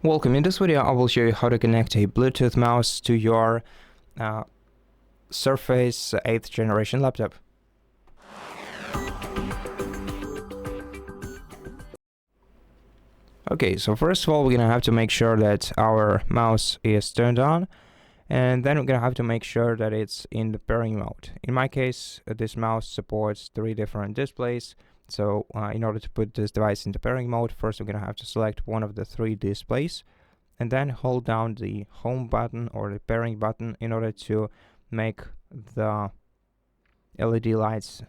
Welcome. In this video, I will show you how to connect a Bluetooth mouse to your Surface 8th generation laptop. Okay, so first of all, we're gonna have to make sure that our mouse is turned on, and then we're gonna have to make sure that it's in the pairing mode. In my case, this mouse supports 3 different displays. So in order to put this device into pairing mode, first we're gonna have to select one of the 3 displays, and then hold down the home button or the pairing button in order to make the LED lights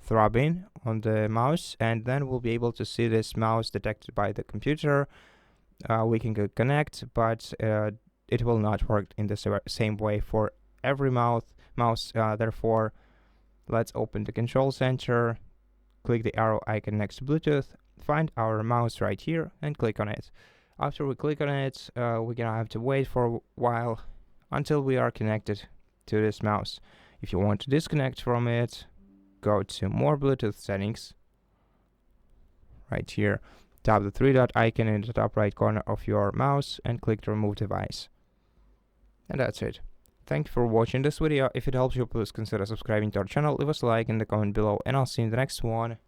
throbbing on the mouse, and then we'll be able to see this mouse detected by the computer. We can connect, but it will not work in the same way for every mouse. Therefore, let's open the control center, click the arrow icon next to Bluetooth, find our mouse right here, and click on it. After we click on it, we're gonna have to wait for a while until we are connected to this mouse. If you want to disconnect from it, go to More Bluetooth Settings. Right here, tap the 3-dot icon in the top right corner of your mouse and click to remove device. And that's it. Thank you for watching this video. If it helps you, please consider subscribing to our channel, leave us a like in the comment below, and I'll see you in the next one.